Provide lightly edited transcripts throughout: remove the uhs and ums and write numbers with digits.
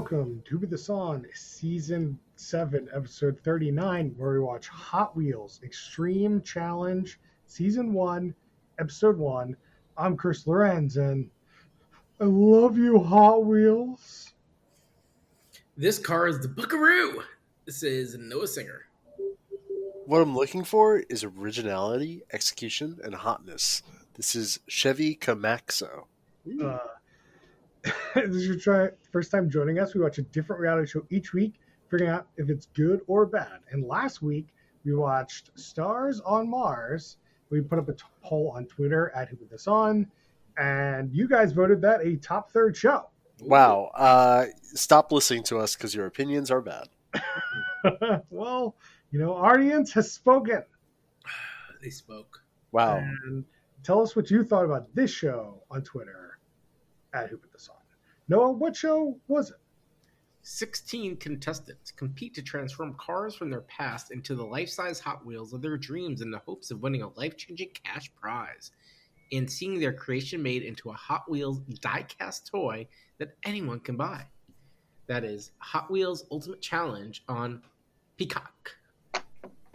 welcome to Be the Song Season 7, Episode 39, where we watch Hot Wheels Extreme Challenge Season 1, Episode 1. I'm Chris Lorenz, and I love you, Hot Wheels. This car is the Buckaroo. This is Noah Singer. What I'm looking for is originality, execution, and hotness. This is Chevy Camaxo. This is your first time joining us. We watch a different reality show each week, figuring out if it's good or bad. And last week, we watched Stars on Mars. We put up a poll on Twitter at Who Put This On, and you guys voted that a top third show. Wow. Stop listening to us because your opinions are bad. Well, audience has spoken. They spoke. Wow. And tell us what you thought about this show on Twitter at Who Put This On. Noah, what show was it? 16 contestants compete to transform cars from their past into the life-size Hot Wheels of their dreams in the hopes of winning a life-changing cash prize and seeing their creation made into a Hot Wheels die-cast toy that anyone can buy. That is Hot Wheels Ultimate Challenge on Peacock.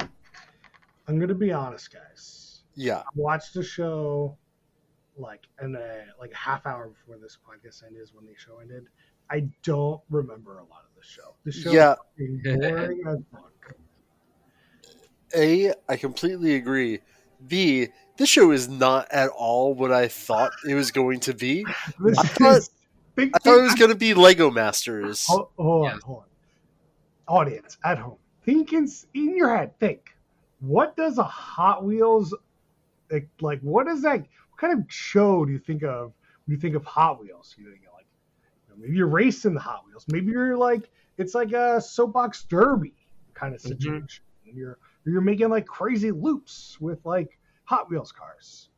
I'm going to be honest, guys. Yeah. I watched the show like a half hour before this podcast ended is when the show ended. I don't remember a lot of the show. The show is boring as fuck. A, I completely agree. B, this show is not at all what I thought it was going to be. I thought it was going to be Lego Masters. Hold on. Audience at home, think in your head. Think, what does a Hot Wheels like? What is that? What kind of show do you think of when you think of Hot Wheels? You think like maybe you're racing the Hot Wheels. Maybe you're like it's like a soapbox derby kind of situation. Mm-hmm. You're making like crazy loops with like Hot Wheels cars.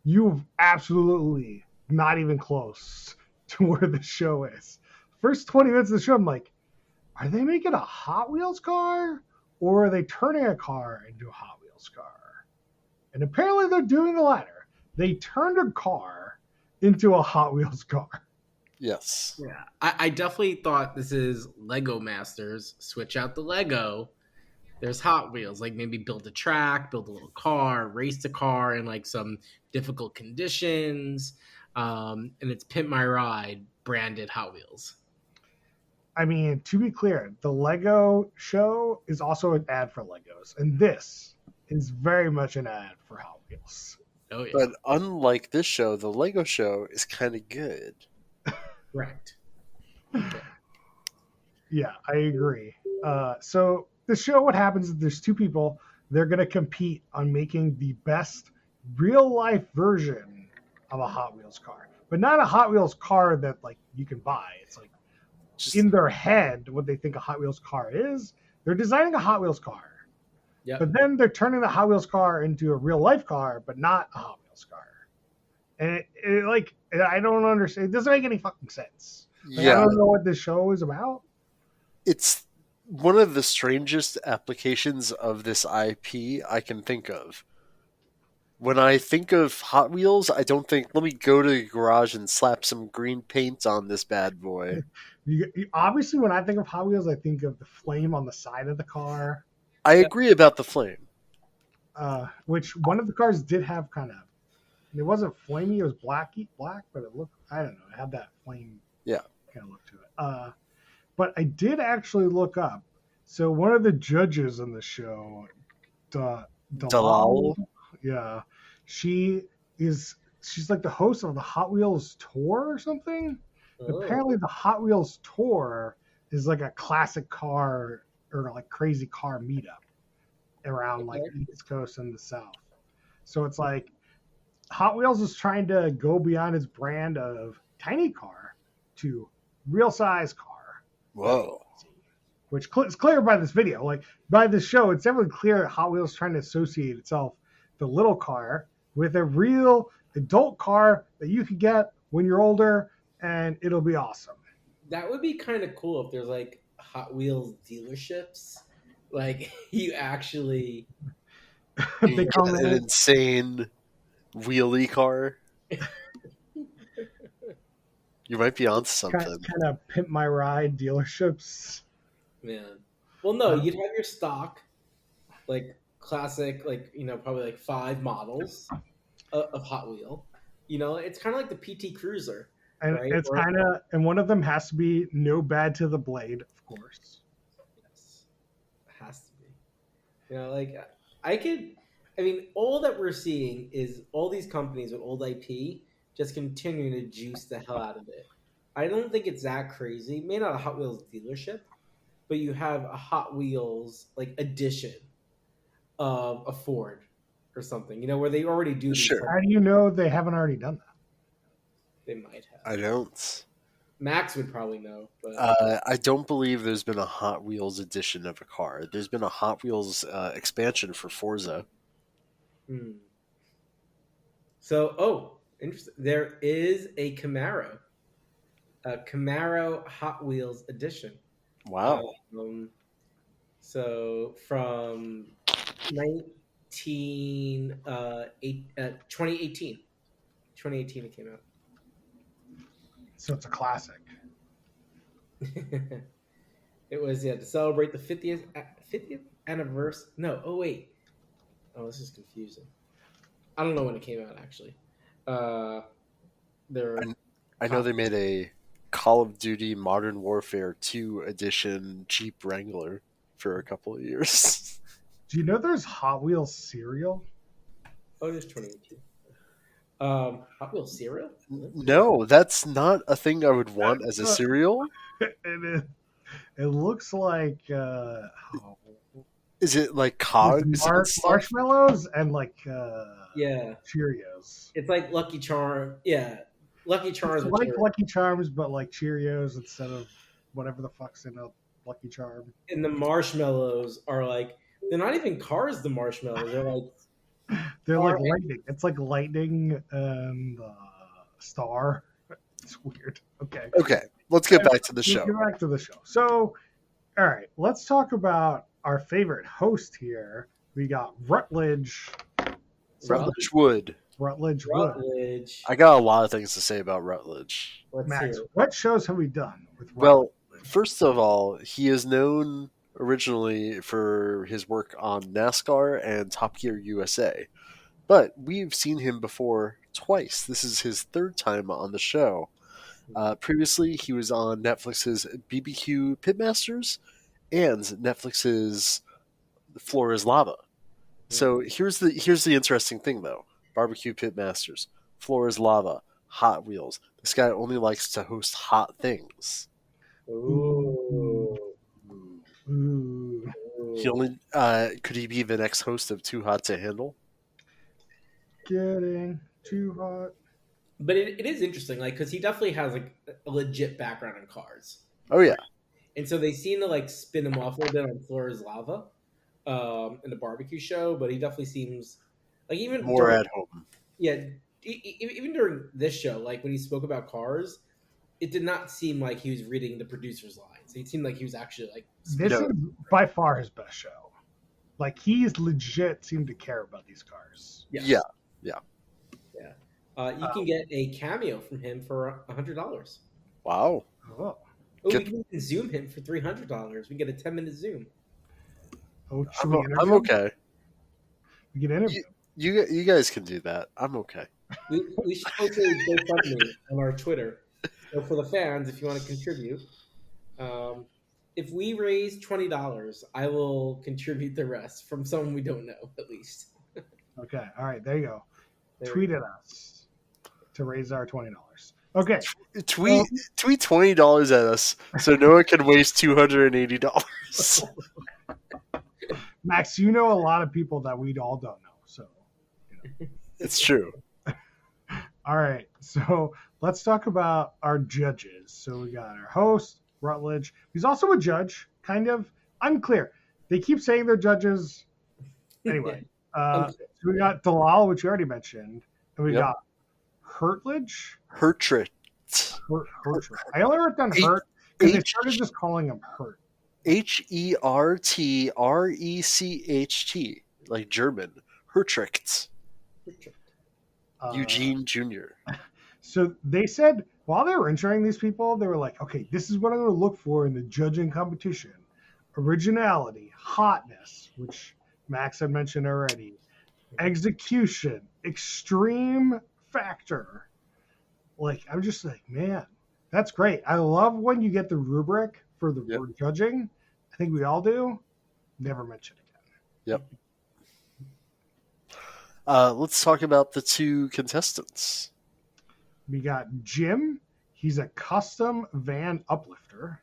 You've absolutely not even close to where the show is. First 20 minutes of the show, I'm like, are they making a Hot Wheels car or are they turning a car into a Hot Wheels car? And apparently they're doing the latter. They turned a car into a Hot Wheels car. Yes. Yeah, I definitely thought this is Lego Masters. Switch out the Lego. There's Hot Wheels, like maybe build a track, build a little car, race the car in like some difficult conditions. And it's Pimp My Ride branded Hot Wheels. I mean, to be clear, the Lego show is also an ad for Legos. And this is very much an ad for Hot Wheels. Oh, yeah. But unlike this show, the Lego show is kind of good. Correct. Yeah, I agree. So the show, what happens is there's two people. They're going to compete on making the best real-life version of a Hot Wheels car. But not a Hot Wheels car that like you can buy. It's like just in their head what they think a Hot Wheels car is. They're designing a Hot Wheels car. Yep. But then they're turning the Hot Wheels car into a real-life car, but not a Hot Wheels car. And I don't understand. It doesn't make any fucking sense. Like, I don't know what this show is about. It's one of the strangest applications of this IP I can think of. When I think of Hot Wheels, I don't think, let me go to the garage and slap some green paint on this bad boy. Obviously, when I think of Hot Wheels, I think of the flame on the side of the car. I agree about the flame. Which one of the cars did have kind of, it wasn't flamey, it was black, but it looked, I don't know, it had that flame kind of look to it. But I did actually look up. So one of the judges in the show, Dalal, yeah, she's like the host of the Hot Wheels Tour or something. Oh. Apparently, the Hot Wheels Tour is like a classic car or like crazy car meetup around like the East Coast and the South. So it's like Hot Wheels is trying to go beyond its brand of tiny car to real size car. Whoa. Which is clear by this video. Like by this show, it's definitely clear that Hot Wheels is trying to associate itself, the little car, with a real adult car that you could get when you're older, and it'll be awesome. That would be kind of cool if there's like Hot Wheels dealerships. Like you actually they come in an insane wheelie car. You might be onto kind something. of pimp my ride dealerships. Man. Well, no, you'd have your stock, like classic, like probably like 5 models of Hot Wheel. It's kind of like the PT Cruiser, And right? it's and one of them has to be no bad to the blade, of course. Yes, it has to be. Like I mean, all that we're seeing is all these companies with old IP just continuing to juice the hell out of it. I don't think it's that crazy. Maybe not a Hot Wheels dealership, but you have a Hot Wheels like edition of a Ford or something, where they already do these. Sure. How do you know they haven't already done that? They might have. I don't. Max would probably know, but I don't believe there's been a Hot Wheels edition of a car. There's been a Hot Wheels expansion for Forza. So, interesting. There is a Camaro Hot Wheels edition. Wow. So from 2018 it came out. So it's a classic. It was to celebrate the 50th anniversary. No, wait. Oh, this is confusing. I don't know when it came out actually. I know they made a Call of Duty Modern Warfare 2 edition Jeep Wrangler for a couple of years. Do you know there's Hot Wheels cereal? Oh, there's 2018. Hot Wheels cereal? No, that's not a thing I would want as a cereal. It looks like is it like cogs? Marshmallows and like Cheerios. It's like Lucky Charm. Yeah, Lucky Charms. It's like Lucky Charms, but like Cheerios instead of whatever the fuck's in a Lucky Charm. And the marshmallows are like they're not even cars. The marshmallows they're like lightning. It's like lightning and star. It's weird. Okay. Okay. Let's get back to the show. Get back to the show. So, all right, let's talk about our favorite host here. We got Rutledge. Rutledge Wood. Rutledge Wood. I got a lot of things to say about Rutledge. Max, what shows have we done with Rutledge? Well, first of all, he is known originally for his work on NASCAR and Top Gear USA. But we've seen him before twice. This is his third time on the show. Previously, he was on Netflix's BBQ Pitmasters and Netflix's Floor is Lava. So here's the interesting thing, though. Barbecue Pitmasters, Floor is Lava, Hot Wheels. This guy only likes to host hot things. Ooh. He only could he be the next host of Too Hot to Handle? Getting too hot. But it is interesting, like, because he definitely has like a legit background in cars. Oh yeah. And so they seem to like spin him off a little bit on Floor is Lava, in the barbecue show. But he definitely seems like even more at home. Yeah, even during this show, like when he spoke about cars, it did not seem like he was reading the producer's lines. It seemed like he was actually like. This is by far his best show. Like he's legit seemed to care about these cars. Yes. Yeah. You can get a cameo from him for $100. Wow. Oh. We can Zoom him for $300. We can get a 10-minute Zoom. Oh, I'm okay. We can interview. You guys can do that. I'm okay. We should post a GoFundMe on our Twitter. So for the fans, if you want to contribute, if we raise $20, I will contribute the rest from someone we don't know, at least. Okay. All right. There you go. Tweet at us to raise our $20. Okay. Tweet $20 at us so Noah can waste $280. Max, you know a lot of people that we all don't know, so it's true. All right, so let's talk about our judges. So we got our host, Rutledge. He's also a judge, kind of unclear. They keep saying they're judges. Anyway, so we got Dalal, which you already mentioned, and we got Hertledge. Hertrit. I only wrote down Hurt because they started just calling him Hurt. Hertrecht, like German. Hertricht. Eugene Jr. So they said while they were entering these people, they were like, okay, this is what I'm going to look for in the judging competition: originality, hotness, which Max had mentioned already, execution, extreme factor. Like, I'm just like, man, that's great. I love when you get the rubric for the Yep. for judging. I think we all do. Never mention again. Let's talk about the two contestants. We got Jim. He's a custom van uplifter.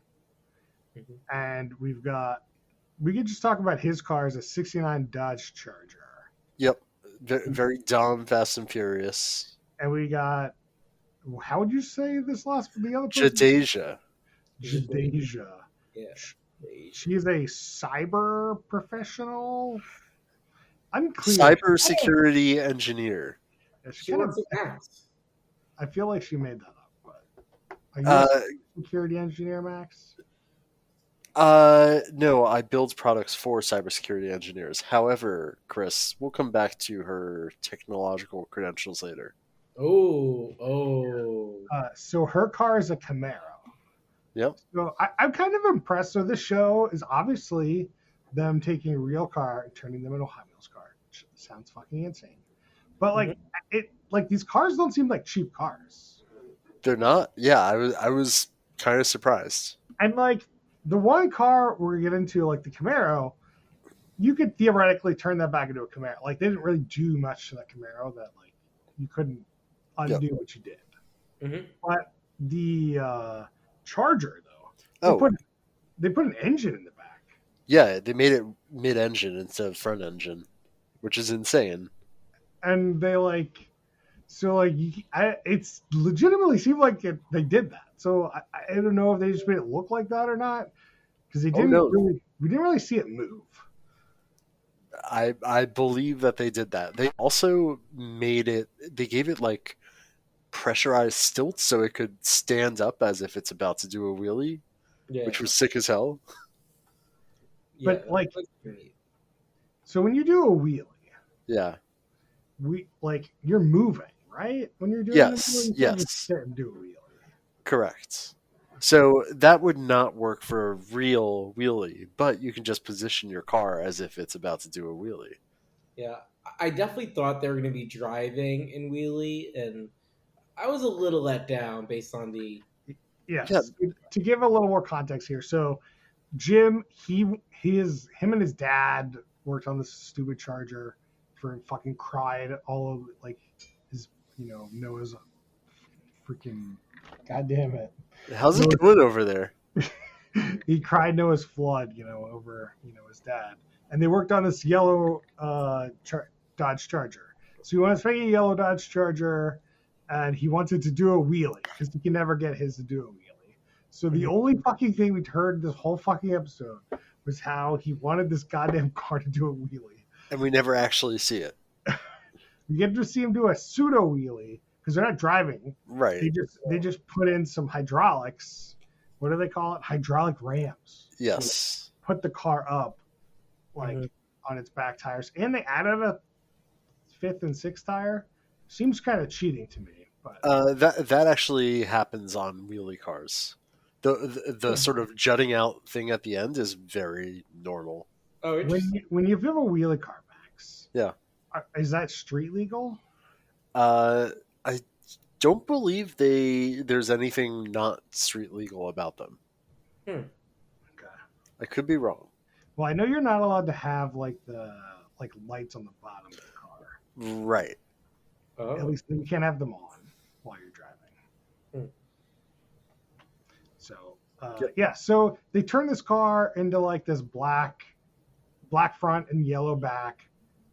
Mhm. And we could just talk about his car as a 69 Dodge Charger. Yep. Very dumb, Fast and Furious. And we got, how would you say the other person? Jadeja. Jadeja. Yeah. She is a cyber professional. Unclear. Cybersecurity engineer. Yeah, she She kind wants of, to act. I feel like she made that up. But are you Uh, a security engineer, Max? No, I build products for cybersecurity engineers. However, Chris, we'll come back to her technological credentials later. Oh. So her car is a Camaro. Yep. So I'm kind of impressed. So this show is obviously them taking a real car and turning them into a Hot Wheels car. Which sounds fucking insane. But like these cars don't seem like cheap cars. They're not. Yeah, I was kind of surprised. And like the one car we're getting into, like the Camaro, you could theoretically turn that back into a Camaro. Like they didn't really do much to that Camaro that like you couldn't undo what you did. Mhm. But the Charger though, Oh, they put an engine in the back. yeah, they made it mid-engine instead of front engine, which is insane. And they it's legitimately seemed like they did that. So I don't know if they just made it look like that or not, because we didn't really see it move. I believe that they did that. They also they gave it like pressurized stilts so it could stand up as if it's about to do a wheelie, Yeah. which was sick as hell. Yeah, But, like- that's pretty neat. So when you do a wheelie, Yeah. you're moving, right? When you're doing Yes, a wheelie, you can't yes. just sit and do a wheelie. Correct. So that would not work for a real wheelie, but you can just position your car as if it's about to do a wheelie. Yeah, I definitely thought they were going to be driving in wheelie, and I was a little let down based on the. Yes. Yeah. To give a little more context here, so Jim, him and his dad worked on this stupid Charger for fucking cried all over like his Noah's freaking goddamn it. How's it going over there? He cried Noah's flood, over his dad, and they worked on this yellow Dodge Charger. So he wants to make a yellow Dodge Charger, and he wanted to do a wheelie because he can never get his to do a wheelie. So the only fucking thing we'd heard this whole fucking episode was how he wanted this goddamn car to do a wheelie. And we never actually see it. We get to see him do a pseudo wheelie because they're not driving. Right. They just put in some hydraulics. What do they call it? Hydraulic rams. Yes. Put the car up on its back tires, and they added a fifth and sixth tire. Seems kind of cheating to me, but That actually happens on wheelie cars. The sort of jutting out thing at the end is very normal. Oh, interesting. when you have a wheelie car, Max, Yeah. Is that street legal? I don't believe there's anything not street legal about them. Okay. I could be wrong. Well, I know you're not allowed to have like the lights on the bottom of the car. Right. Oh. At least you can't have them on while you're driving. So yeah, so they turn this car into like this black front and yellow back,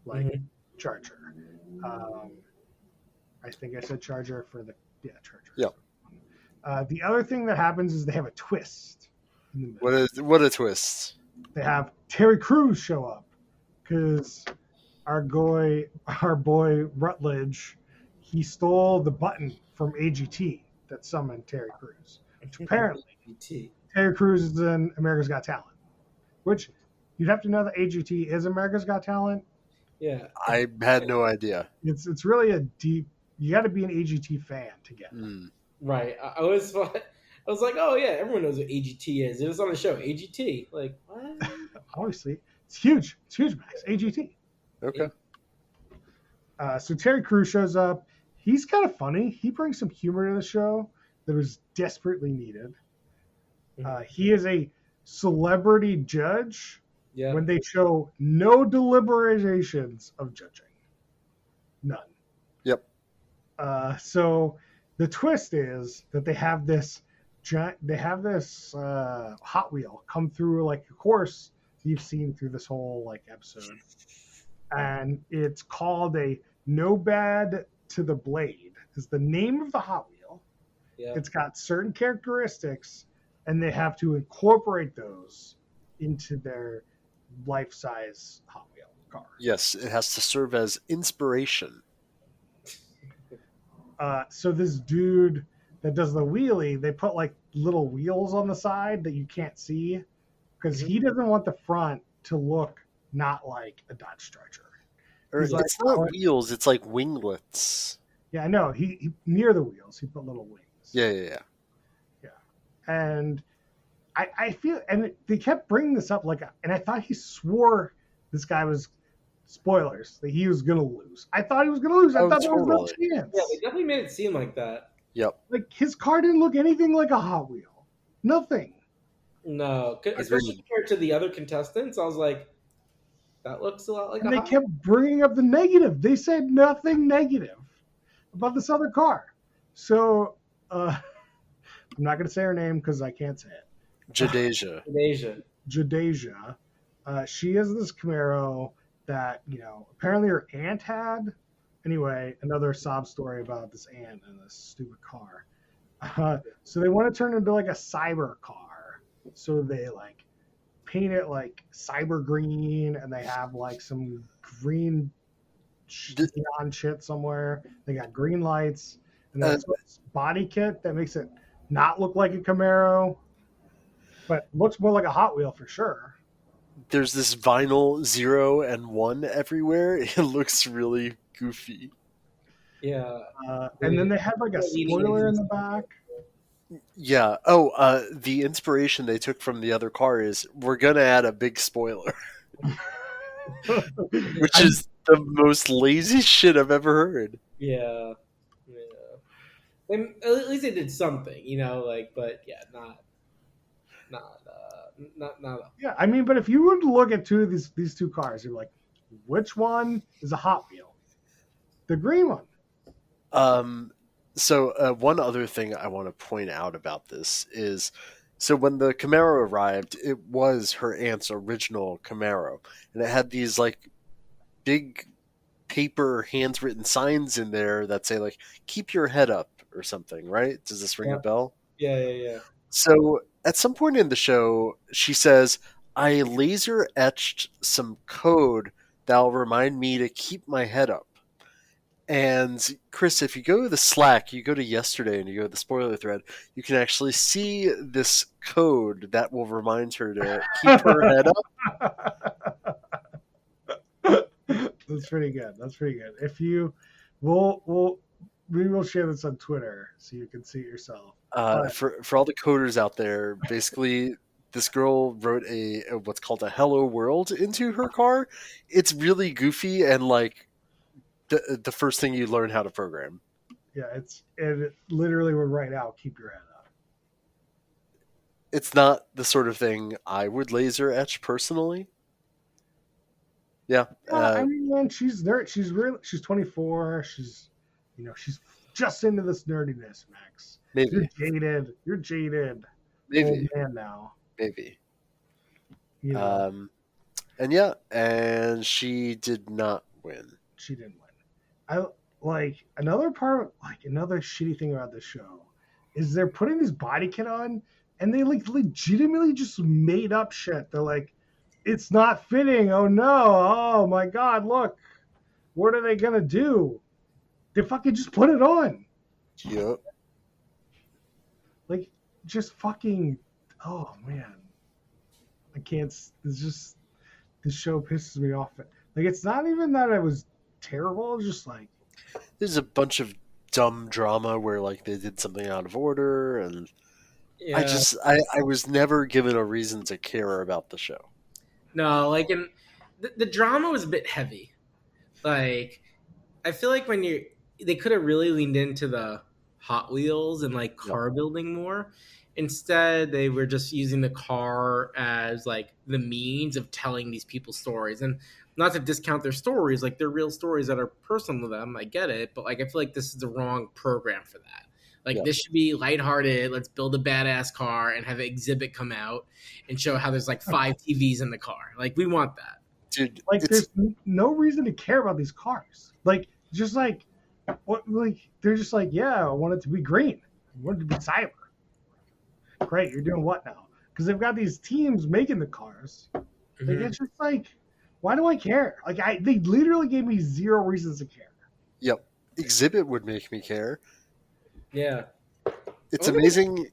like Charger. I think I said Charger for the Charger. Yeah. The other thing that happens is they have a twist in the middle. What a twist. They have Terry Crews show up because our boy Rutledge, he stole the button from AGT that summoned Terry Crews. Apparently, Terry Crews is in America's Got Talent, which you'd have to know that AGT is America's Got Talent. Yeah. I had no idea. It's really a deep. You got to be an AGT fan to get it. Right. I was like, oh yeah, everyone knows what AGT is. It was on the show, AGT. Like what? Obviously, it's huge. It's huge, Max. AGT. Okay. So Terry Crews shows up. He's kind of funny. He brings some humor to the show that was desperately needed. He is a celebrity judge Yeah. when they show no deliberations of judging. None. Yep. So the twist is that they have this Hot Wheel come through like a course you've seen through this whole like episode, and it's called a No Bad to the Blade is the name of the Hot Wheel. Yeah. It's got certain characteristics, and they have to incorporate those into their life-size Hot Wheel car. Yes, it has to serve as inspiration. So this dude that does the wheelie, they put like little wheels on the side that you can't see because he doesn't want the front to look not like a Dodge Charger. Or He's like, it's not "Oh, wheels, it's like winglets. yeah, I know. He near the wheels, he put little wings. Yeah. And I feel, and they kept bringing this up and I thought he swore this guy was spoilers that he was gonna lose. I thought he was gonna lose. I thought there was no chance. Yeah, they definitely made it seem like that. Yep. Like his car didn't look anything like a Hot Wheel. Nothing. No, especially compared to the other contestants, I was like, that looks a lot like. And they kept bringing up the negative. They said nothing negative about this other car. So I'm not going to say her name because I can't say it. Jadeja. Jadeja. She is this Camaro that, apparently her aunt had. Anyway, another sob story about this aunt and this stupid car. So they want to turn it into like a cyber car. So they like paint it like cyber green, and they have like some green neon shit somewhere. They got green lights, and that's body kit that makes it not look like a Camaro, but looks more like a Hot Wheel for sure. There's this vinyl 0 and 1 everywhere. It looks really goofy. Yeah. And then they had like a spoiler in the back. Yeah. The inspiration they took from the other car is we're gonna add a big spoiler, which is the most lazy shit I've ever heard. Yeah. At least they did something, but yeah, not. Yeah, I mean, but if you were to look at these two cars, you're like, which one is a Hot Wheel? The green one. So one other thing I want to point out about this is, so when the Camaro arrived, it was her aunt's original Camaro, and it had these like big paper handwritten signs in there that say like "keep your head up" or something, right? Does this ring a bell? Yeah. So at some point in the show, she says, "I laser etched some code that'll remind me to keep my head up." And Chris, if you go to the Slack, you go to yesterday and you go to the spoiler thread, you can actually see this code that will remind her to keep her head up. That's pretty good. If you, we will share this on Twitter so you can see it yourself. For all the coders out there, basically, this girl wrote what's called a hello world into her car. It's really goofy and like the first thing you learn how to program. Yeah, it literally would write out "keep your head up." It's not the sort of thing I would laser etch personally. Yeah, I mean, she's 24. She's just into this nerdiness, Max. Maybe you're jaded. Maybe old man now. Maybe. And and she did not win. She didn't win. I like another shitty thing about this show is they're putting this body kit on and they like legitimately just made up shit. They're like, it's not fitting. Oh no. Oh my God. Look, what are they going to do? They fucking just put it on. Yep. Like just fucking, oh man. I can't, this show pisses me off. Like, it's not even that it was terrible. It's just like, there's a bunch of dumb drama where like they did something out of order, and Yeah. I was never given a reason to care about the show. No, like, and the drama was a bit heavy. Like, I feel like they could have really leaned into the Hot Wheels and like Yep. car building more. Instead, they were just using the car as like the means of telling these people's stories. And not to discount their stories, like they're real stories that are personal to them. I get it, but like I feel like this is the wrong program for that. Like Yep. this should be lighthearted. Let's build a badass car and have an exhibit come out and show how there's like 5 TVs in the car. Like we want that. Dude, Like, there's no reason to care about these cars. Like, just like, what? Like, they're just like, yeah, I want it to be green. I want it to be cyber. Great, you're doing what now? Because they've got these teams making the cars. Like, Mhm. it's just like, why do I care? Like, they literally gave me zero reasons to care. yep. Exhibit would make me care. Yeah. It's Okay. amazing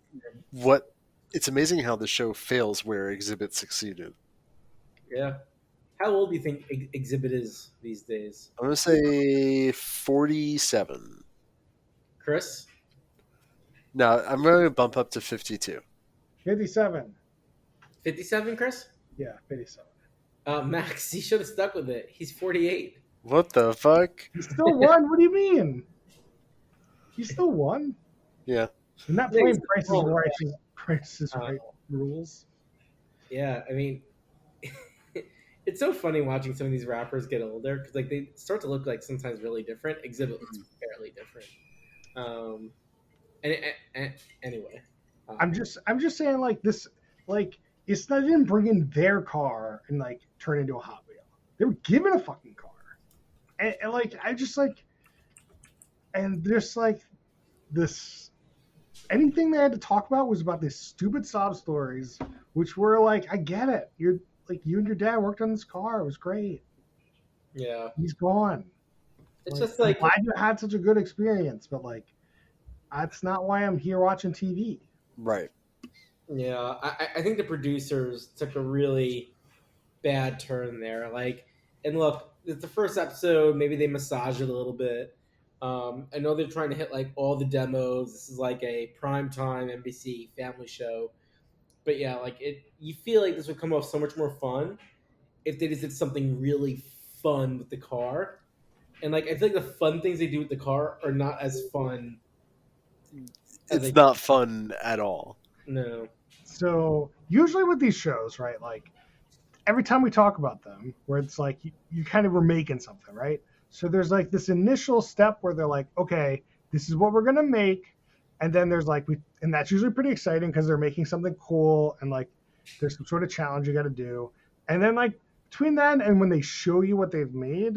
it's amazing how the show fails where Exhibit succeeded. Yeah. How old do you think Exhibit is these days? I'm gonna say 47. Chris? No, I'm gonna bump up to 52. 57. 57, Chris? Yeah, 57. Max, he should have stuck with it. He's 48. What the fuck? He still won? What do you mean? He still won? Yeah. And not Yeah, playing he's Price is still Right, Price is Right rules. Yeah, I mean, it's so funny watching some of these rappers get older because like they start to look like sometimes really different. Exhibit looks fairly different. Anyway, I'm just saying, like, this, like, it's not even bringing their car and like turn into a Hot Wheel. They were given a fucking car, and like I just like, and there's like this. Anything they had to talk about was about these stupid sob stories, which were like, I get it. You're like, you and your dad worked on this car. It was great. yeah, He's gone. it's just like I'm glad you had such a good experience, but like, that's not why I'm here watching TV. Right. yeah. I think the producers took a really bad turn there. Like, and look, it's the first episode. Maybe they massage it a little bit. I know they're trying to hit like all the demos. This is like a primetime NBC family show, but yeah, like it. You feel like this would come off so much more fun if they just did something really fun with the car. And like I feel like the fun things they do with the car are not as fun. It's not fun at all. No. So usually with these shows, right? Like every time we talk about them, where it's like you kind of were making something, right? So there's like this initial step where they're like, okay, this is what we're gonna make, and then there's like and that's usually pretty exciting because they're making something cool and like there's some sort of challenge you got to do, and then like between that and when they show you what they've made,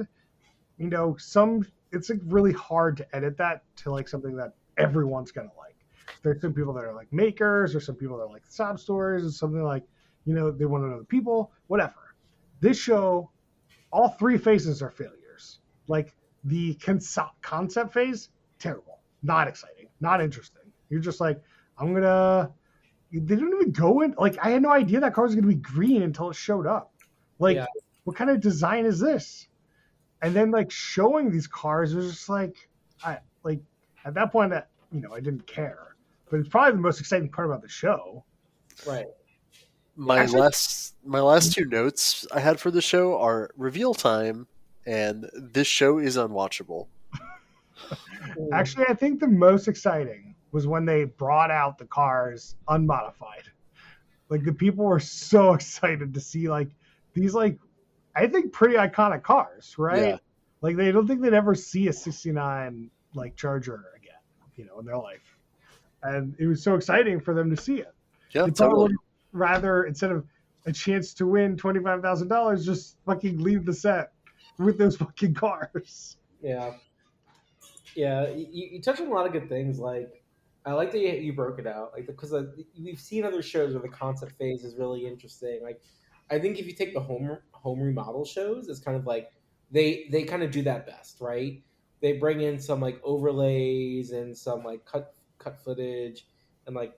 you know, it's like really hard to edit that to like something that everyone's gonna like. There's some people that are like makers, or some people that are like sob stories, or something like, you know, they want to know the people, whatever. This show, all 3 phases are failures. Like the concept phase, terrible, not exciting, not interesting. You're just like, I'm gonna. They didn't even go in. Like I had no idea that car was gonna be green until it showed up. Like, Yeah. what kind of design is this? And then like showing these cars was just like, at that point, you know, I didn't care. But it's probably the most exciting part about the show. Right. My Actually- last 2 notes I had for the show are reveal time and this show is unwatchable. Actually, I think the most exciting was when they brought out the cars unmodified. Like the people were so excited to see like these like I think pretty iconic cars, right? Yeah. Like they don't think they'd ever see a 69 like Charger again, you know, in their life. And it was so exciting for them to see it. Yeah, They probably totally. would rather, instead of a chance to win $25,000, just fucking leave the set with those fucking cars. Yeah. Yeah, you touched on a lot of good things. Like, I like that you broke it out. Like, because we've seen other shows where the concept phase is really interesting. Like, I think if you take the home remodel shows, it's kind of like they kind of do that best, right? They bring in some like overlays and some like cut footage, and like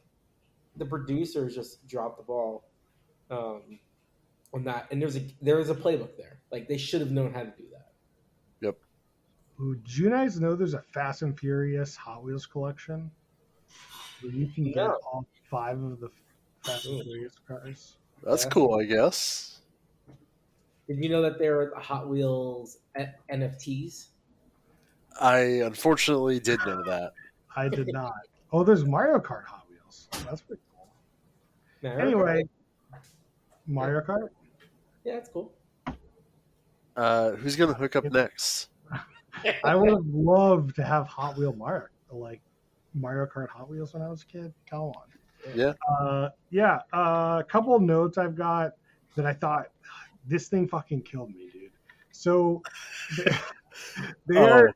the producers just drop the ball on that. And there was a playbook there. Like they should have known how to do that. Yep. Ooh, did you guys know there's a Fast and Furious Hot Wheels collection where you can get No. all 5 of the Fast and Ooh. Furious cars? That's Yeah. cool, I guess. Did you know that there are Hot Wheels NFTs? I I unfortunately did know that. did not. Oh, there's Mario Kart Hot Wheels. That's pretty cool. Anyway, Mario Kart. Yeah, that's cool. Who's gonna hook up next? I would have loved to have Hot Wheel Mario, like Mario Kart Hot Wheels when I was a kid. Come on. Yeah. A couple of notes I've got that I thought this thing fucking killed me, dude. So they're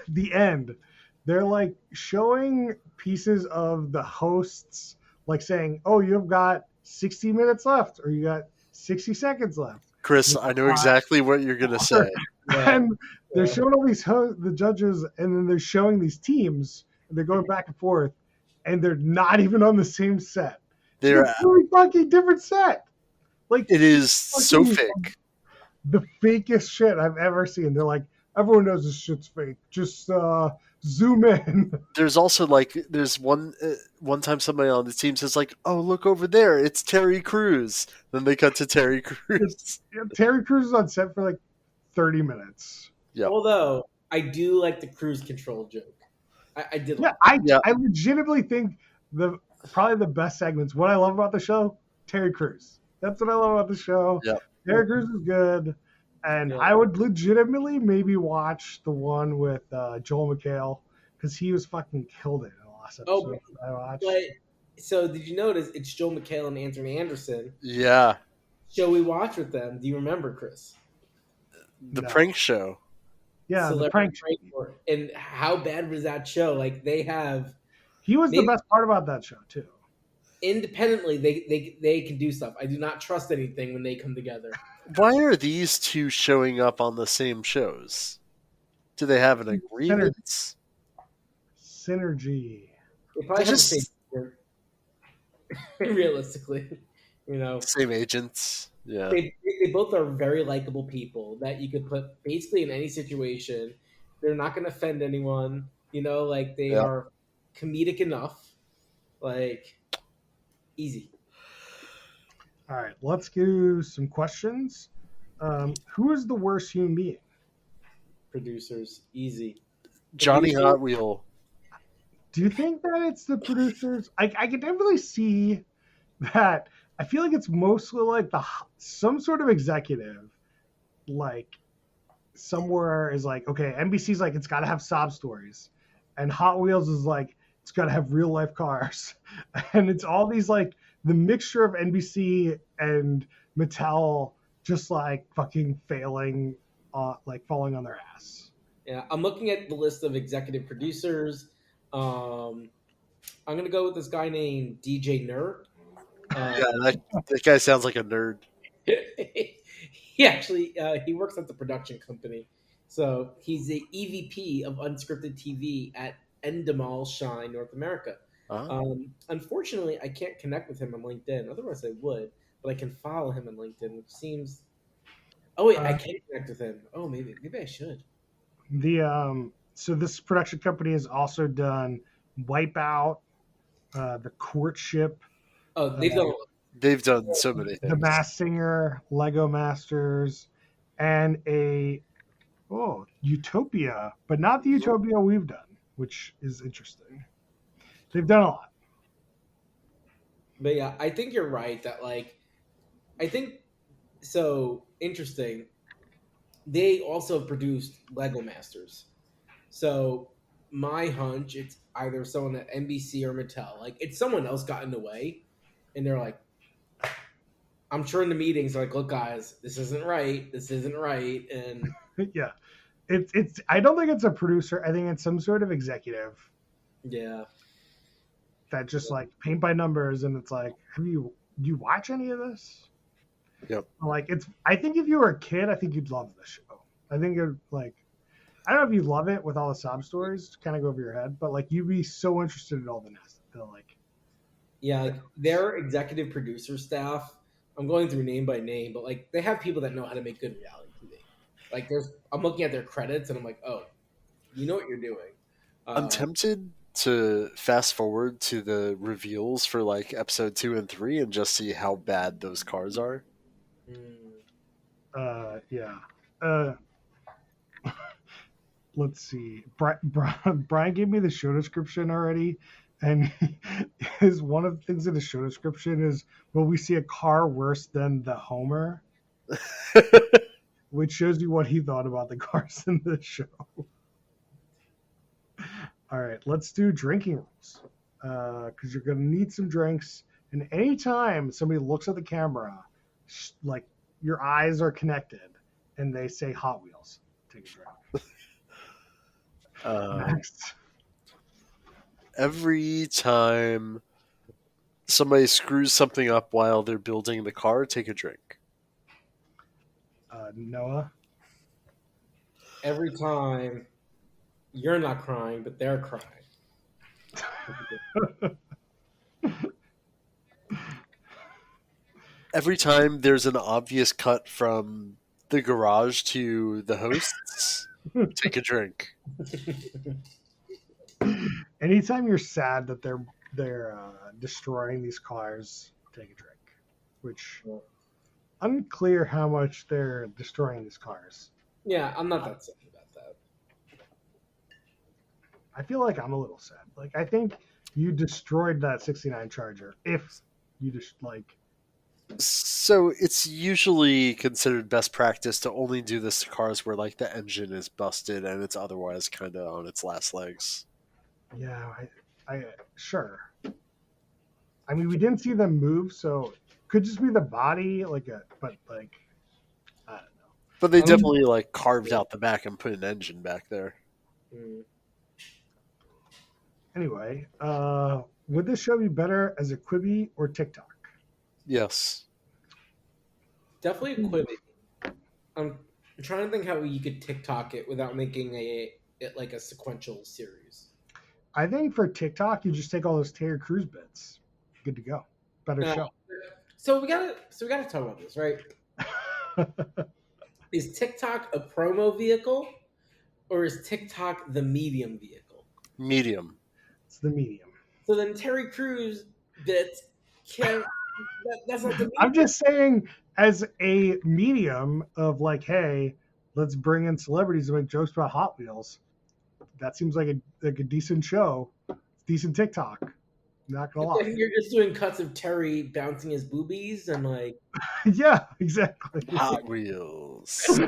the end. They're like showing pieces of the hosts, like saying, "Oh, you've got 60 minutes left, or you got 60 seconds left." Chris, I know exactly what you're gonna say. And they're showing all these the judges, and then they're showing these teams, and they're going back and forth, and they're not even on the same set. They're It's a really fucking different set. Like it is so fucking fake. the fakest shit I've ever seen. They're like, everyone knows this shit's fake. Just zoom in. There's also like there's one time somebody on the team says like, "Oh, look over there, it's Terry Crews." Then they cut to Terry Crews. Terry Crews is on set for like 30 minutes. Yep. Although I do like the cruise control joke. I did. Yeah, I legitimately think probably the best segments. What I love about the show, Terry Crews. That's what I love about the show. Yep. Terry Crews is good, and I would legitimately maybe watch the one with Joel McHale because he was fucking killed it in the last episode that I watched. But so did you notice it's Joel McHale and Anthony Anderson? Yeah. Show we watched with them. Do you remember, Chris? The prank show. Yeah, Celebrity the prank show. And how bad was that show? Like they have. He was the best part about that show too. Independently, they can do stuff. I do not trust anything when they come together. Why are these two showing up on the same shows? Do they have an agreement? Synergy. They probably have the same realistically, same agents. Yeah, they both are very likable people that you could put basically in any situation. They're not going to offend anyone. Like they are comedic enough. Like easy. All right, let's do some questions. Who is the worst human being? Producers, easy. Johnny Hot Wheel. Do you think that it's the producers? I can definitely see that. I feel like it's mostly like some sort of executive, like somewhere is like, okay, NBC's like it's got to have sob stories, and Hot Wheels is like it's got to have real life cars, and it's all these like the mixture of NBC and Mattel just like fucking failing, like falling on their ass. Yeah, I'm looking at the list of executive producers. I'm gonna go with this guy named DJ Nerd. Yeah, that guy sounds like a nerd. He actually he works at the production company, so he's the EVP of unscripted TV at Endemol Shine North America. Unfortunately, I can't connect with him on LinkedIn. Otherwise, I would, but I can follow him on LinkedIn, which seems. Oh wait, I can't connect with him. Oh, maybe I should. So this production company has also done Wipeout, The Courtship. Oh, they've done so many things. The Masked Singer, Lego Masters, and Utopia, but not the Utopia we've done, which is interesting. They've done a lot. But yeah, I think you're right that I think so interesting. They also produced Lego Masters. So my hunch, it's either someone at NBC or Mattel. Like it's someone else got in the way, and they're like, I'm sure in the meetings, they're like, look, guys, this isn't right. And yeah, it's. I don't think it's a producer. I think it's some sort of executive. Yeah. That just like paint by numbers, and it's like, do you watch any of this? Yep. Like I think if you were a kid, I think you'd love the show. I think it like. I don't know if you love it with all the sob stories, kind of go over your head, but like you'd be so interested in all the like. Yeah, like their executive producer staff. I'm going through name by name, but like they have people that know how to make good reality TV. Like I'm looking at their credits and I'm like, oh, You know what you're doing. I'm tempted to fast forward to the reveals for like episode 2 and 3 and just see how bad those cars are. Yeah. Let's see. Brian gave me the show description already, and is one of the things in the show description is, will we see a car worse than the Homer? Which shows you what he thought about the cars in the show. All right, let's do drinking rules, because you're going to need some drinks. And anytime somebody looks at the camera, like your eyes are connected, and they say Hot Wheels, take a drink. Next. Every time somebody screws something up while they're building the car, take a drink. Noah. Every time you're not crying, but they're crying. Every time there's an obvious cut from the garage to the hosts, take a drink. Anytime you're sad that they're destroying these cars, take a drink. Which unclear how much they're destroying these cars. Yeah, I'm not that sad about that. I feel like I'm a little sad. Like, I think you destroyed that 69 Charger. If you just like. So it's usually considered best practice to only do this to cars where like the engine is busted and it's otherwise kind of on its last legs. Yeah, I sure. I mean, we didn't see them move, so could just be the body, but I don't know. But they definitely like carved out the back and put an engine back there. Anyway, would this show be better as a Quibi or TikTok? Yes. Definitely a Quibi. I'm trying to think how you could TikTok it without making it like a sequential series. I think for TikTok, you just take all those Terry Crews bits. Good to go. Better show. So we gotta talk about this, right? Is TikTok a promo vehicle, or is TikTok the medium vehicle? Medium. It's the medium. So then Terry Crews bits can. That's not the medium. I'm just saying, as a medium of like, hey, let's bring in celebrities to make jokes about Hot Wheels. That seems like a decent show, decent TikTok. Not gonna lie. You're just doing cuts of Terry bouncing his boobies and like. Yeah, exactly. Hot Wheels.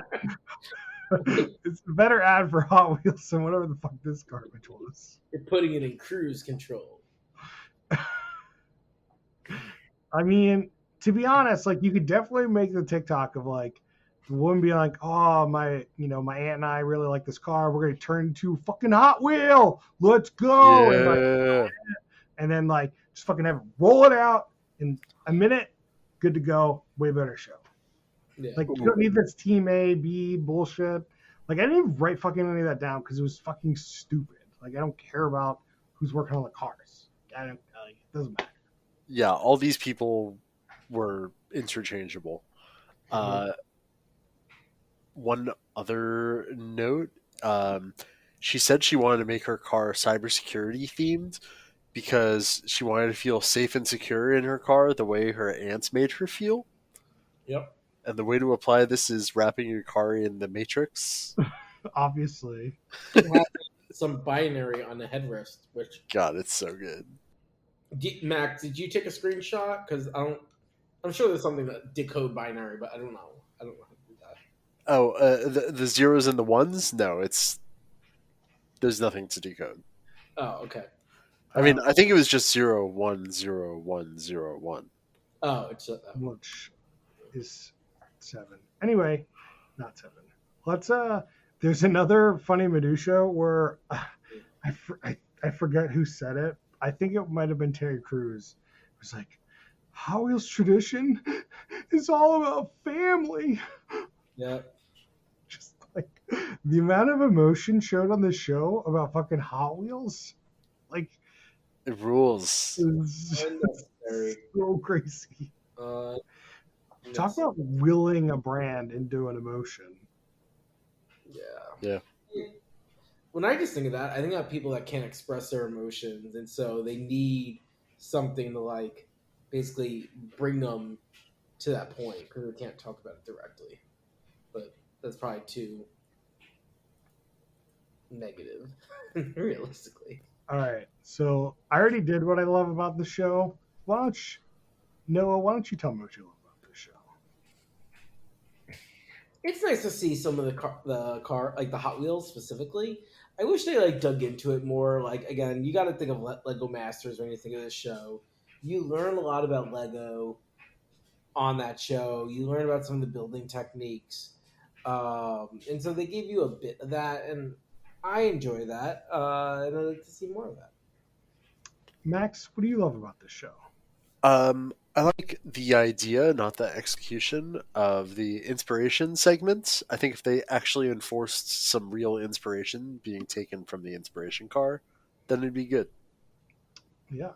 It's a better ad for Hot Wheels than whatever the fuck this garbage was. You're putting it in cruise control. I mean, to be honest, like you could definitely make the TikTok of like the woman being like, "Oh, my aunt and I really like this car. We're gonna turn into fucking Hot Wheel. Let's go!" Yeah. And then like just fucking have it roll it out in a minute. Good to go. Way better show. Yeah. Like you don't need this Team A, B bullshit. Like I didn't even write fucking any of that down because it was fucking stupid. Like I don't care about who's working on the cars. It doesn't matter. Yeah, all these people were interchangeable. One other note, she said she wanted to make her car cybersecurity themed because she wanted to feel safe and secure in her car the way her aunts made her feel. Yep. And the way to apply this is wrapping your car in the Matrix. Obviously. Some binary on the headrest, which God, it's so good. Max, did you take a screenshot? Because I'm sure there's something that decode binary, but I don't know. I don't know how to do that. Oh, the zeros and the ones? No, there's nothing to decode. Oh, okay. I mean, I think it was just 0, 1, 0, 1, 0, 1. Oh, it's which is 7. Anyway, not 7. Let's there's another funny minutia where I forget who said it. I think it might have been Terry Crews. It was like, Hot Wheels tradition is all about family. Yeah. Just like the amount of emotion showed on the show about fucking Hot Wheels, like it rules. Is so crazy. Talk about willing a brand into an emotion. Yeah. when I just think of that, I think of people that can't express their emotions, and so they need something to like basically bring them to that point because they can't talk about it directly. But that's probably too negative, realistically. All right. So I already did what I love about the show. Noah, why don't you tell me what you love about this show? It's nice to see some of the car, like the Hot Wheels specifically. I wish they like dug into it more. Like again, you got to think of Lego Masters when you think of this show. You learn a lot about Lego on that show. You learn about some of the building techniques, and so they gave you a bit of that, and I enjoy that. And I'd like to see more of that. Max, what do you love about this show? I like the idea, not the execution of the inspiration segments. I think if they actually enforced some real inspiration being taken from the inspiration car, then it'd be good. Yeah.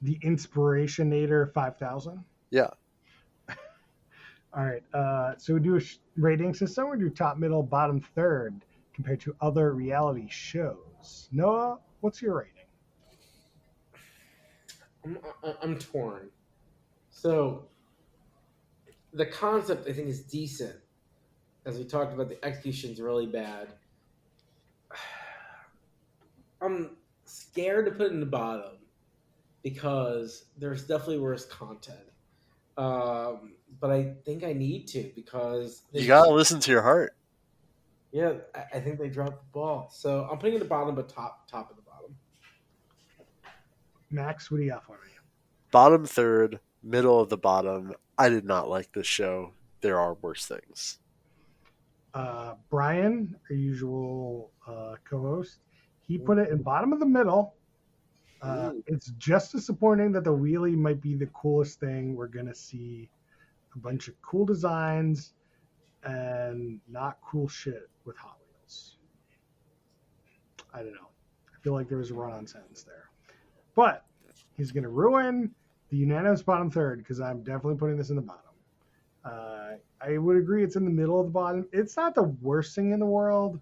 The Inspirationator 5000. Yeah. All right. So we do a rating system. We do top, middle, bottom, third compared to other reality shows. Noah, what's your rating? I'm torn. So the concept I think is decent. As we talked about, the execution's really bad. I'm scared to put it in the bottom because there's definitely worse content. But I think I need to because You gotta listen to your heart. Yeah, I think they dropped the ball. So I'm putting it at the bottom, but top of the bottom. Max, what do you got for me? Bottom third, middle of the bottom. I did not like this show. There are worse things. Brian, our usual co-host, he put it in bottom of the middle. It's just disappointing that the wheelie might be the coolest thing. We're gonna see a bunch of cool designs and not cool shit with Hot Wheels. I don't know. I feel like there was a run-on sentence there, but he's gonna ruin the unanimous bottom third because I'm definitely putting this in the bottom. I would agree it's in the middle of the bottom. It's not the worst thing in the world.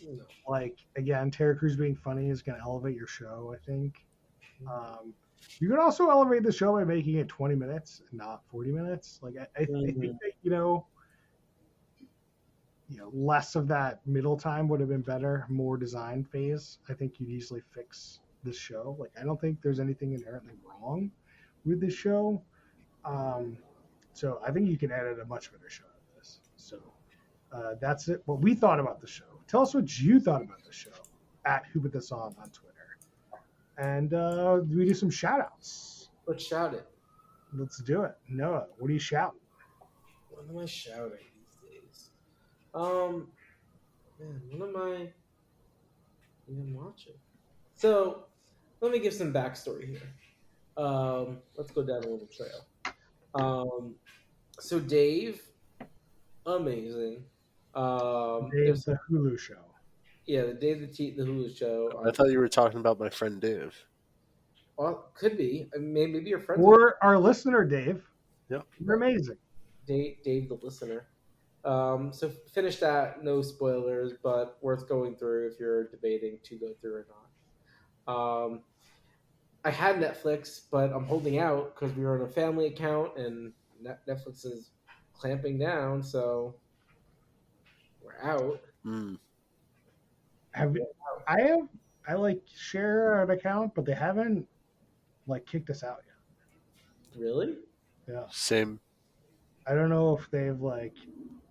No. Like, again, Terry Crews being funny is going to elevate your show, I think. You can also elevate the show by making it 20 minutes and not 40 minutes. Like, I think that, less of that middle time would have been better, more design phase. I think you'd easily fix this show. Like, I don't think there's anything inherently wrong with this show. So I think you can edit a much better show out of this. So that's it. What we thought about the show. Tell us what you thought about the show at Who Put This On Twitter. And we do some shout outs. Let's shout it. Let's do it. Noah, what are you shouting? What am I shouting these days? Man, what am I even watching? So let me give some backstory here. Let's go down a little trail. So Dave, amazing. Dave's the Hulu show. Yeah, the Dave the Hulu show. I thought you were talking about my friend Dave. Well, could be. I mean, maybe your friend. Or our listener, Dave. Yeah. You're amazing. Dave the listener. So finish that. No spoilers, but worth going through if you're debating to go through or not. I had Netflix, but I'm holding out because we were on a family account and Netflix is clamping down, so we're out. I like share an account, but they haven't like kicked us out yet. Really? Yeah. Same. I don't know if they've I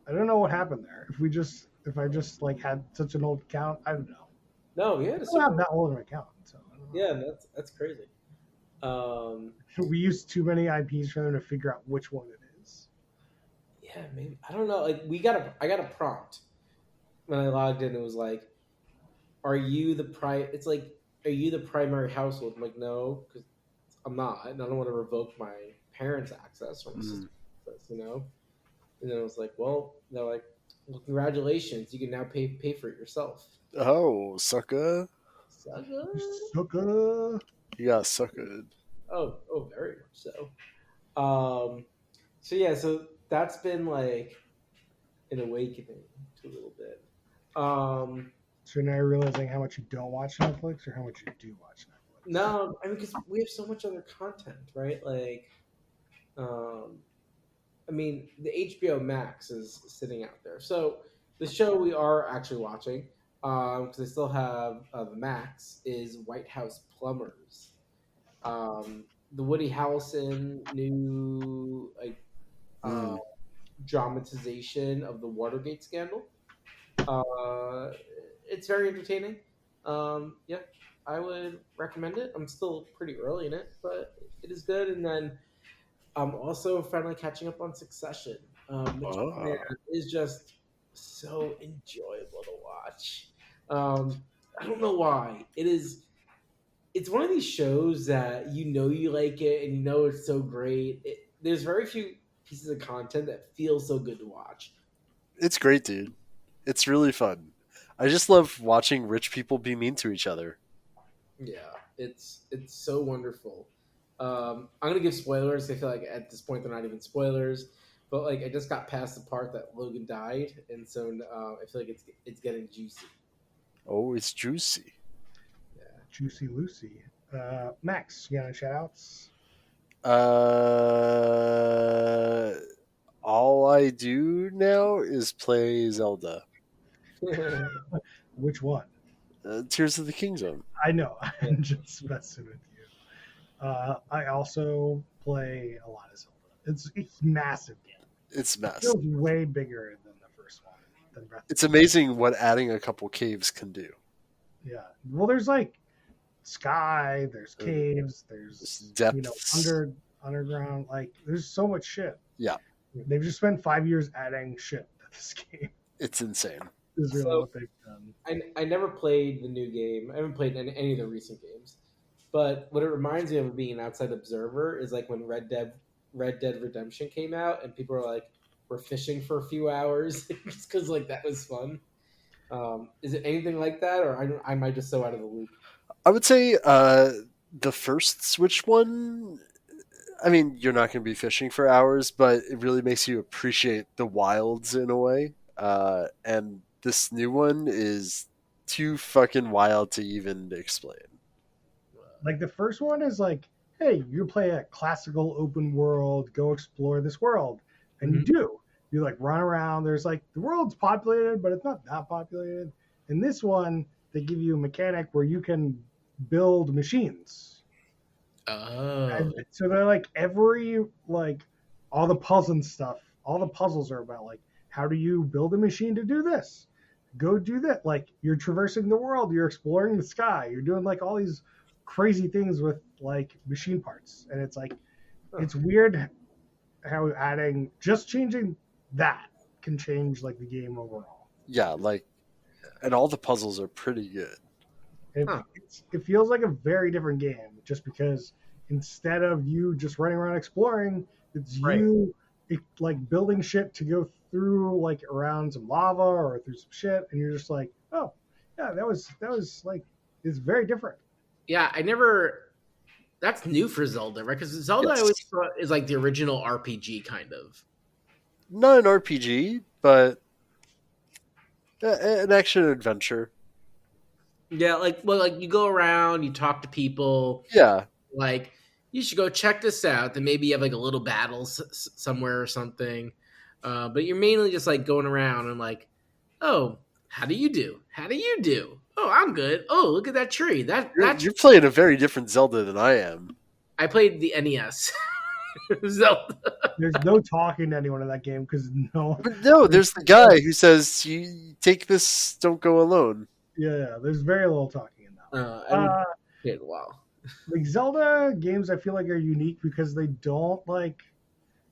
don't know what happened there. If I just like had such an old account, I don't know. No, yeah, I don't have that old of an account, so I don't know. Yeah, that's crazy. We used too many IPs for them to figure out which one it is. Yeah, maybe I don't know. Like I got a prompt when I logged in. It was like, "Are you the It's like, "Are you the primary household?" I'm like, "No, because I'm not, and I don't want to revoke my parents' access from the system, And then I was like, "Well," they're like, "Well, congratulations, you can now pay for it yourself." Oh, sucker! Sucker! You got suckered. Oh, very much so. So that's been like an awakening to a little bit. So now you're realizing how much you don't watch Netflix or how much you do watch Netflix. No, I mean, because we have so much other content, right? Like, um, I mean, the HBO Max is sitting out there. So the show we are actually watching, because I still have the Max, is White House Plumbers. The Woody Harrelson new like uh, Mm. dramatization of the Watergate scandal. Uh, it's very entertaining. Yeah, I would recommend it. I'm still pretty early in it, but it is good. And then I'm also finally catching up on Succession, which man Ah. is just so enjoyable to watch. I don't know why. It's one of these shows that you know you like it and you know it's so great. There's very few pieces of content that feel so good to watch. It's great, dude. It's really fun. I just love watching rich people be mean to each other. Yeah, it's so wonderful. I'm gonna give spoilers. I feel like at this point they're not even spoilers, but like I just got past the part that Logan died, and so I feel like it's getting juicy. Oh, it's juicy. Yeah. Juicy Lucy. Max, you got any shout outs? Uh, all I do now is play Zelda. Which one? Tears of the Kingdom. I know. I'm just messing with you. I also play a lot of Zelda. It's a massive game. It's It mess. feels way bigger than the first one. Than Breath of It's the Wild. amazing what adding a couple caves can do. Yeah. Well, there's like sky. There's Uh, caves. There's There's depths. underground. Like there's so much shit. Yeah, They've just spent 5 years adding shit to this game. it's insane. Is really So what they've done. I never played the new game. I haven't played any of the recent games. But what it reminds me of being an outside observer is like when Red Dead Redemption came out, and people were like, "We're fishing for a few hours," just because like that was fun. Is it anything like that, or am I just so out of the loop? I would say the first Switch one. I mean, you're not going to be fishing for hours, but it really makes you appreciate the wilds in a way. And this new one is too fucking wild to even explain. Like the first one is like, hey, you play a classical open world, go explore this world, and you Mhm. do. You like run around. There's like the world's populated, but it's not that populated. In this one, they give you a mechanic where you can build machines. Oh, And so they're like every like all the puzzle and stuff. All the puzzles are about like how do you build a machine to do this? Go do that. Like you're traversing the world, you're exploring the sky, you're doing like all these crazy things with like machine parts, and it's like Huh. it's weird how adding just changing that can change like the game overall. Yeah, like, and all the puzzles are pretty good. Huh. It feels like a very different game just because instead of you just running around exploring, it's Right. you like building shit to go through like around some lava or through some shit, and you're just like, oh yeah, that was like it's very different. Yeah, I never. That's new for Zelda, right? Because Zelda I Yes, always thought is like the original RPG kind of. not an RPG, but an action adventure. Yeah, like well, like you go around, you talk to people, Yeah, like you should go check this out. Then maybe you have like a little battle somewhere or something. But you're mainly just like going around and like, oh, how do you do? How do you do? Oh, I'm good. Oh, look at that tree. That you're playing a very different Zelda than I am. I played the NES Zelda. There's no talking to anyone in that game because no, But no, there's the guy who says, "You take this, don't go alone." yeah, there's very little talking in that one. I haven't played it in a while. Like Zelda games, I feel like are unique because they don't like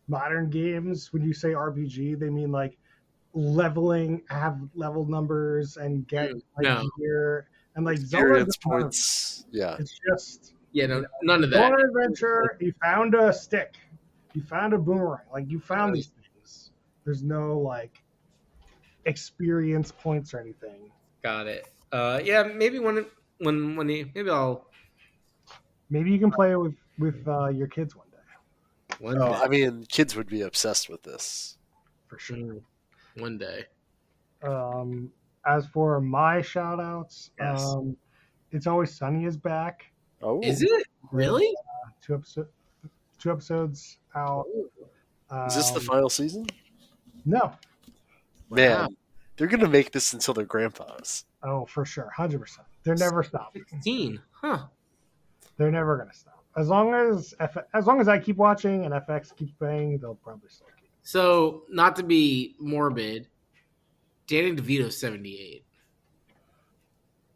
modern games. When you say RPG, they mean like leveling, have level numbers, and get like No, gear. And like Zelda, Experience points. Yeah, it's just yeah, no, none of go on that. an adventure. You found a stick, you found a boomerang, like you found these things. There's no like experience points or anything. Got it. Yeah, maybe maybe I'll Maybe you can play it with your kids one day one oh, day. I mean, kids would be obsessed with this. for sure. One day. Um, as for my shout outs, Yes. It's Always Sunny is back. Oh, Is it really? Two episode, 2 episodes out. is this the Um, final season? no, Man, Wow. they're gonna make this until their grandpas. oh for sure, 100%. They're never stopping. 16. Huh. They're never gonna stop. As long as I keep watching and FX keeps paying, they'll probably still keep. So, not to be morbid, Danny DeVito's 78.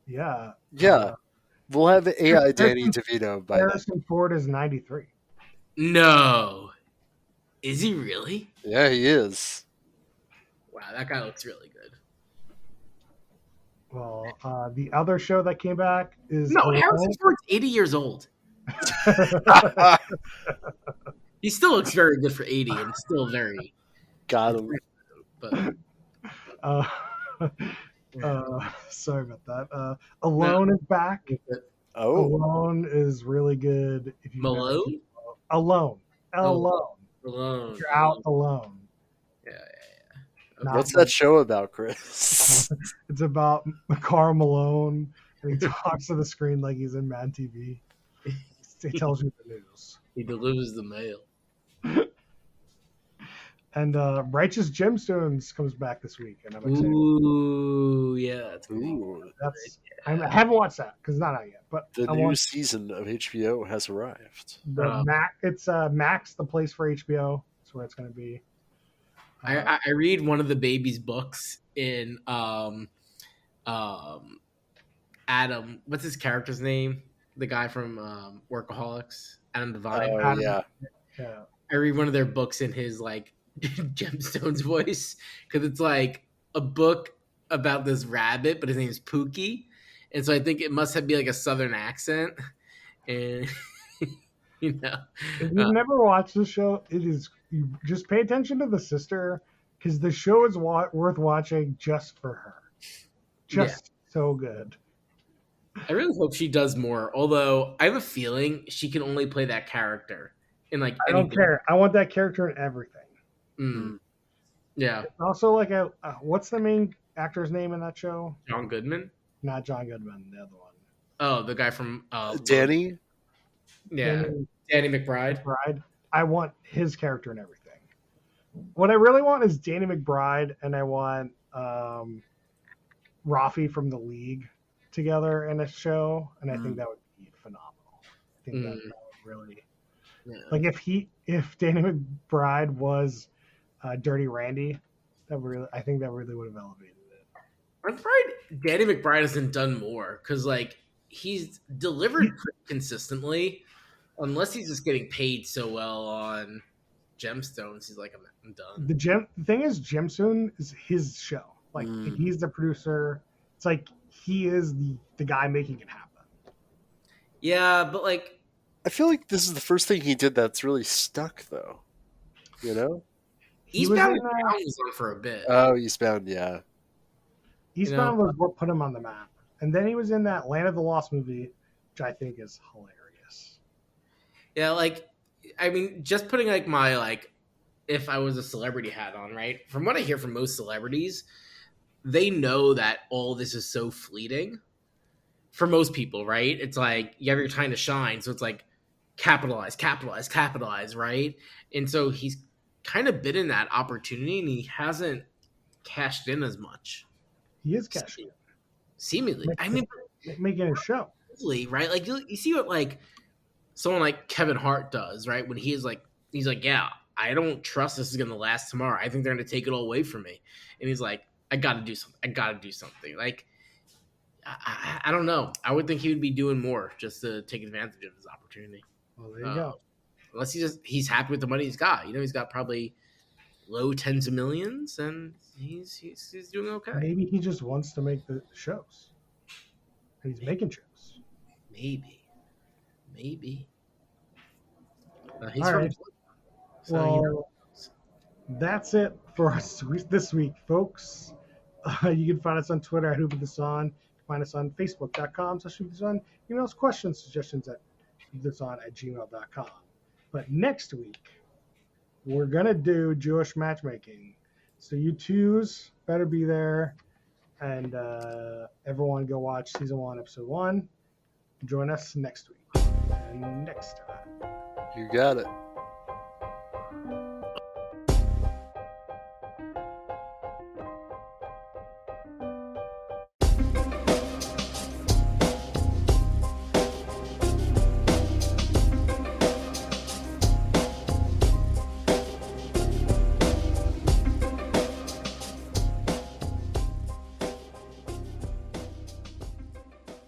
Yeah. Yeah, we'll have AI Danny Harrison- DeVito by then. Harrison Ford is 93. No. Is he really? Yeah, he is. Wow, that guy looks really good. Well, the other show that came back is No, Harrison Ford's 80 years old. He still looks very good for 80 and still very. Got him. But uh, sorry about that. Alone is back. Oh, Alone is really good. If you Malone? Alone. Alone. Alone. You're out alone. Yeah. Not what's like- that show about, Chris? It's about Carl Malone, and he talks to the screen like he's in Mad TV. He tells you the news. He delivers the mail. And Righteous Gemstones comes back this week, and I'm excited. Ooh, yeah. It's cool. Ooh, I haven't watched that because it's not out yet. But the I new want season of HBO has arrived. the It's Max, the place for HBO. That's where it's going to be. I read one of the baby's books in Adam. What's his character's name? The guy from Workaholics, Adam Devine. Oh Adam- yeah, Yeah. I read one of their books in his like Gemstones voice because it's like a book about this rabbit, but his name's Pookie, and so I think it must be like a southern accent, and you know, If you've never watched the show, you just pay attention to the sister because the show is worth watching just for her. Just so good. I really hope she does more. Although I have a feeling she can only play that character in like I don't anything. care. I want that character in everything. Mm. Yeah, Also, like what's the main actor's name in that show? John Goodman. Not John Goodman, the other one. Oh, the guy from Danny. Yeah, Danny McBride. McBride. I want his character in everything. What I really want is Danny McBride, and I want Rafi from The League together in a show, and I think that would be phenomenal. I think that would really like if Danny McBride was Dirty Randy, I think that really would have elevated it. I'm afraid Danny McBride hasn't done more because like he's delivered pretty consistently, unless he's just getting paid so well on Gemstones. He's like, I'm done. The thing is, Gemstone is his show. Like he's the producer. It's like he is the guy making it happen. Yeah, but like I feel like this is the first thing he did that's really stuck, though. You know? Eastbound in, and Down was on for a bit. Oh, Eastbound, yeah. Eastbound was what put him on the map, and then he was in that Land of the Lost movie, which I think is hilarious. Yeah, like I mean, just putting like my like if I was a celebrity hat on, right? From what I hear from most celebrities, they know that all this is so fleeting. For most people, right? It's like you have your time to shine, so it's like capitalize, right? And so he's kind of been in that opportunity, and he hasn't cashed in as much. He is cashing Seemingly, I mean, making a show, right? Like you see what like someone like Kevin Hart does, right? When he's like, yeah, I don't trust this is going to last tomorrow. I think they're going to take it all away from me, and he's like, I got to do something. Like. I don't know. I would think he would be doing more just to take advantage of his opportunity. Well, there you go. Unless he's happy with the money he's got. You know, he's got probably low tens of millions, and he's doing okay. Maybe he just wants to make the shows. And he's making shows. Maybe. He's All from right. so, Well, that's it for us this week, folks. You can find us on Twitter at HoopTheSon. Find us on Facebook.com/HoopTheSon. Email us questions, suggestions at HoopTheSon@gmail.com. But next week, we're going to do Jewish matchmaking. So you twos better be there. And everyone go watch season 1, episode 1. Join us next week and next time. You got it.